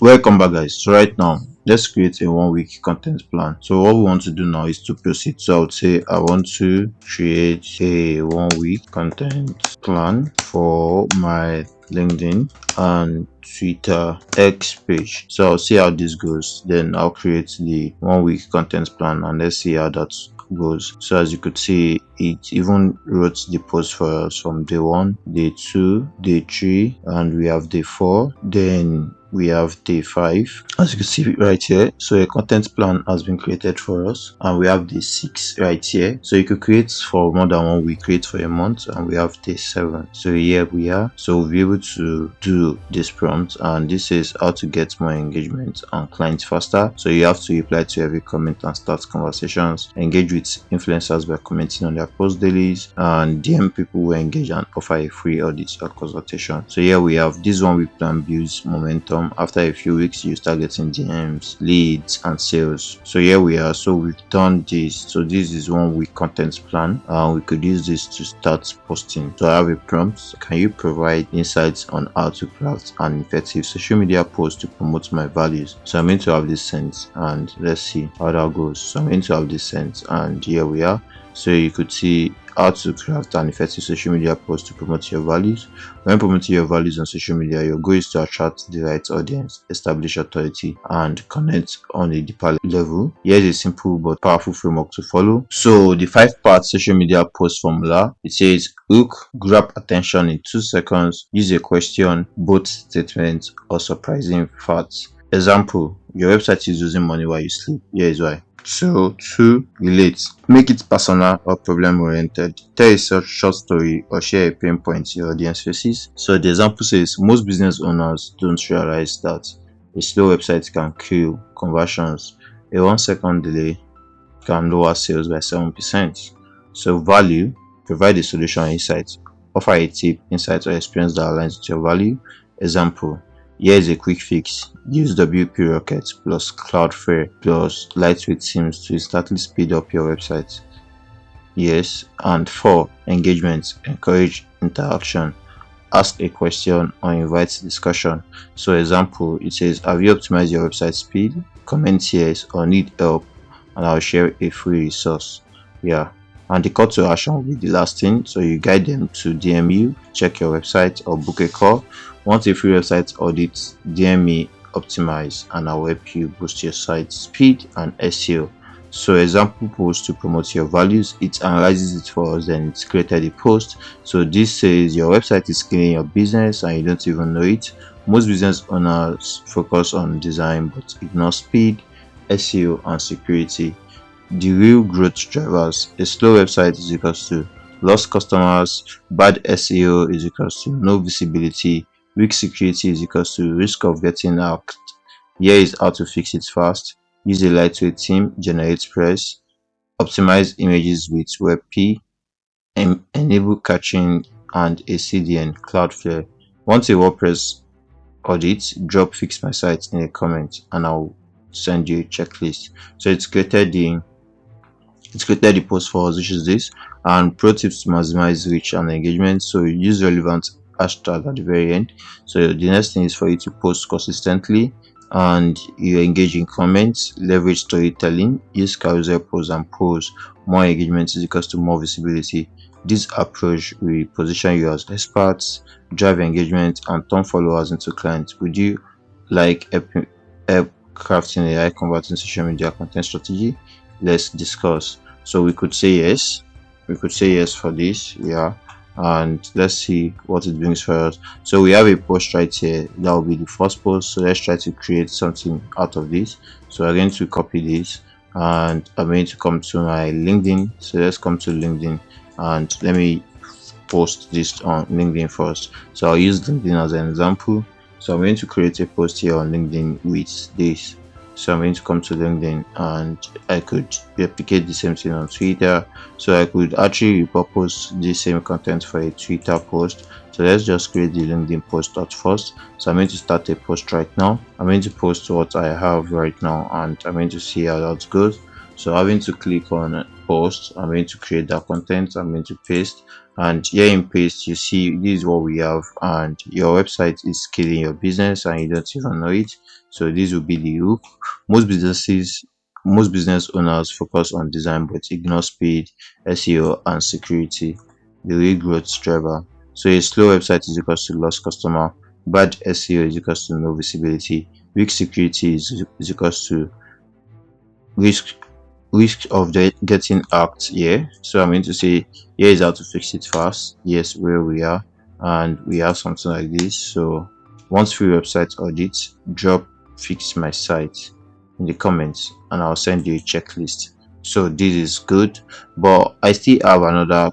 Welcome back, guys. So right now, let's create a 1 week content plan. So what we want to do now is to proceed. So I would say I want to create a 1 week content plan for my LinkedIn and Twitter X page. So I'll see how this goes. Then I'll create the 1 week content plan and let's see how that goes. So as you could see, it even wrote the post for us from day 1, day 2, day 3, and we have day 4. Then we have day 5, as you can see right here. So a content plan has been created for us, and we have day 6 right here. So you could create for more than 1 week, create for a month, and we have day 7. So here we are. So we'll be able to do this prompt, and this is how to get more engagement and clients faster. So you have to reply to every comment and start conversations, engage with influencers by commenting on their post dailies, and DM people who engage and offer a free audit or consultation. So here we have this 1 week plan builds momentum. After a few weeks, you start getting DMs, leads, and sales. So here we are. So we've done this. So this is 1 week content plan. We could use this to start posting. So I have a prompt. Can you provide insights on how to craft an effective social media post to promote my values? So I'm going to have this sent, and let's see how that goes. So I'm going to have this sent, and here we are. So you could see how to craft an effective social media post to promote your values. When promoting your values on social media, your goal is to attract the right audience, establish authority, and connect on a deeper level. Here's a simple but powerful framework to follow. So the 5-part social media post formula, it says hook, grab attention in 2 seconds, use a question, both statements, or surprising facts. Example, your website is losing money while you sleep. Here is why. So, 2, relate. Make it personal or problem oriented. Tell a short story or share a pain point your audience faces. So the example says most business owners don't realize that a slow website can kill conversions. A 1 second delay can lower sales by 7%. So value, provide a solution or insight. Offer a tip, insight, or experience that aligns with your value. Example, here is a quick fix. Use WP Rocket plus Cloudflare plus lightweight themes to instantly speed up your website. Yes. And 4, engagement. Encourage interaction. Ask a question or invite discussion. So example, it says, have you optimized your website speed? Comment yes or need help, and I'll share a free resource. Yeah. And the call to action will be the last thing. So you guide them to DM you, check your website, or book a call. Want a free website audit? DM me, optimize, and I'll help you boost your site speed and SEO. So example post to promote your values, it analyzes it for us, then it's created a post. So this says your website is killing your business and you don't even know it. Most business owners focus on design but ignore speed, SEO, and security. The real growth drivers: a slow website is equals to lost customers, bad SEO is equals to no visibility, weak security is equals to risk of getting hacked. Here is how to fix it fast. Use a lightweight theme, generate press, optimize images with WebP, enable caching, and a CDN, Cloudflare. Want a WordPress audit? Drop fix my site in a comment and I'll send you a checklist. So it's created the post for us, which is this, and pro tips to maximize reach and engagement. So use relevant hashtag at the very end. So the next thing is for you to post consistently and you engage in comments, leverage storytelling, use carousel posts and posts. More engagement is equals to more visibility. This approach will position you as experts, drive engagement, and turn followers into clients. Would you like help crafting a high converting social media content strategy? Let's discuss. So we could say yes. We could say yes for this. Yeah. And let's see what it brings for us. So we have a post right here. That will be the first post. So let's try to create something out of this. So I'm going to copy this and I'm going to come to my LinkedIn. So let's come to LinkedIn and let me post this on LinkedIn first. So I'll use LinkedIn as an example. So I'm going to create a post here on LinkedIn with this. So I'm going to come to LinkedIn and I could replicate the same thing on Twitter. So I could actually repurpose the same content for a Twitter post. So let's just create the LinkedIn post at first. So I'm going to start a post right now. I'm going to post what I have right now and I'm going to see how that goes. So I'm going to click on post. I'm going to create that content. I'm going to paste, and here in paste you see this is what we have, and your website is killing your business and you don't even know it. So this will be the hook. Most businesses, most business owners focus on design but ignore speed, SEO, and security, the real growth driver. So a slow website is equals to lost customer, bad SEO is equals to no visibility, weak security is equals to risk of getting hacked here. So I'm going to say here is how to fix it fast. Yes, where we are, and we have something like this. So once free website audit, drop fix my site in the comments, and I'll send you a checklist. So this is good, but I still have another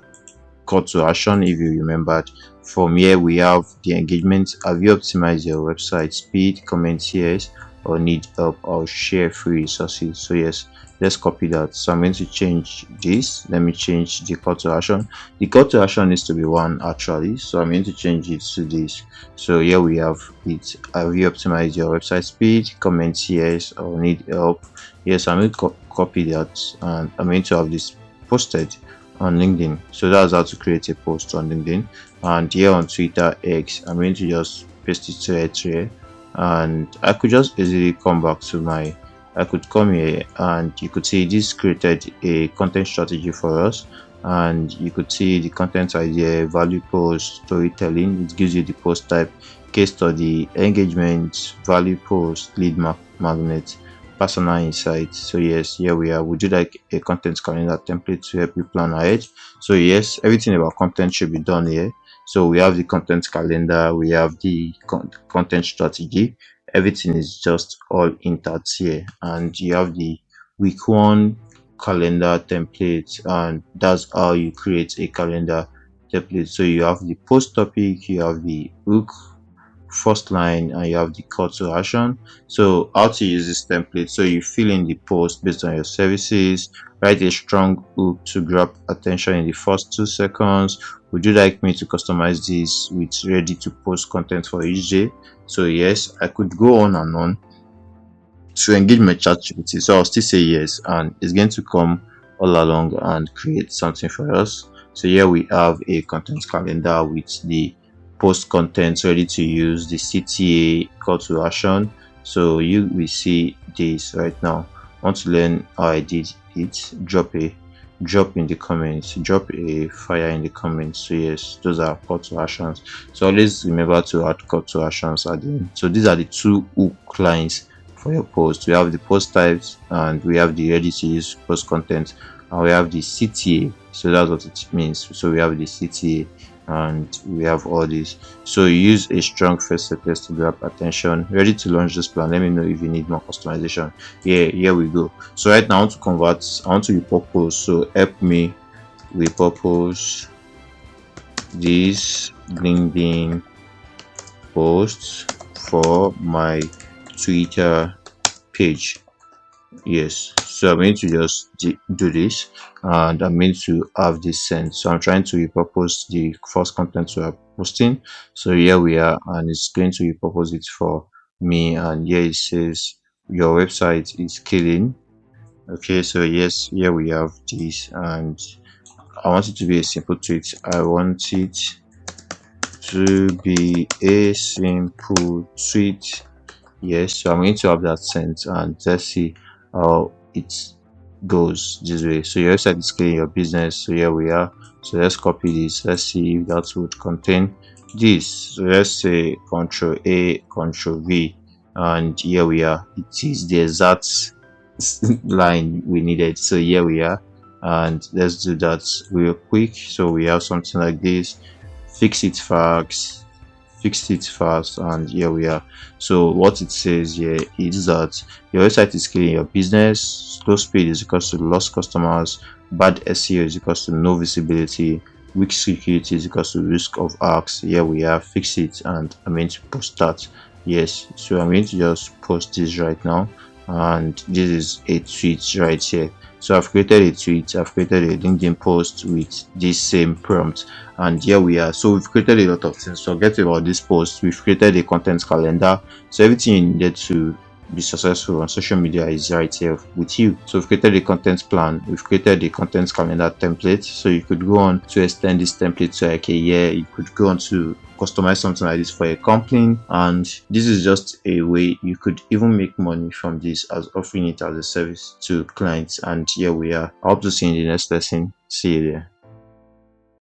call to action. If you remembered, from here we have the engagement. Have you optimized your website speed? Comment yes, or need help, or share free resources. So yes, let's copy that. So I'm going to change this. Let me change the call to action. The call to action needs to be one actually, so I'm going to change it to this. So here we have it. Have you optimized your website speed? Comment yes, or need help. Yes, I'm going to copy that, and I'm going to have this posted on LinkedIn. So that's how to create a post on LinkedIn. And here on Twitter X, I'm going to just paste it right here, and I could just easily come back to my, I could come here, and you could see this created a content strategy for us, and you could see the content idea, value post, storytelling. It gives you the post type, case study, engagement, value post, lead magnet, personal insights. So yes, here we are. Would you like a content calendar template to help you plan ahead? So yes, everything about content should be done here. So we have the content calendar, we have the content strategy. Everything is just all intact here, and you have the week one calendar template, and that's how you create a calendar template. So you have the post topic, you have the hook, first line, and you have the call to action. So how to use this template: so you fill in the post based on your services, write a strong hook to grab attention in the first 2 seconds. Would you like me to customize this with ready to post content for each day? So yes, I could go on and on to engage my ChatGPT. So I'll still say yes, and it's going to come all along and create something for us. So here we have a content calendar with the post content ready to use, the CTA call to action. So you will see this right now. Want to learn how I did it? Drop in the comments, drop a fire in the comments. So yes, those are call to actions. So always remember to add call to actions at the end. So these are the two hook lines for your post. We have the post types, and we have the ready to use post content, and we have the CTA. So that's what it means. So we have the CTA, and we have all this. So use a strong first sentence to grab attention. Ready to launch this plan? Let me know if you need more customization. Yeah, here we go. So right now I want to convert, I want to repurpose. So help me repurpose this LinkedIn post for my Twitter page. Yes, so I'm going to just do this, and I'm going to have this sent. So I'm trying to repurpose the first content we are posting. So here we are, and it's going to repurpose it for me. And here it says your website is killing. Okay, so yes, here we have this, and I want it to be a simple tweet. I want it to be a simple tweet. Yes, so I'm going to have that sent, and let's see how it goes this way. So your website is clearing your business. So here we are. So let's copy this. Let's see if that would contain this. So let's say Control A, Control V, and here we are. It is the exact line we needed. So here we are, and let's do that real quick. So we have something like this. Fix it fast, fixed it fast, and here we are. So what it says here is that your website is killing your business. Slow speed is equals to lost customers, bad SEO is equals to no visibility, weak security is equals to risk of hacks. Here we are, fix it, and I'm going to post that. Yes, so I'm going to just post this right now, and this is a tweet right here. So I've created a tweet, I've created a LinkedIn post with this same prompt, and here we are. So we've created a lot of things. Forget about this post. We've created a content calendar. So everything you needed to be successful on social media is right here with you. So we've created a content plan, we've created a content calendar template. So you could go on to extend this template to like a year. You could go on to customize something like this for a company, and this is just a way you could even make money from this, as offering it as a service to clients. And here we are. I hope to see you in the next lesson. See you there.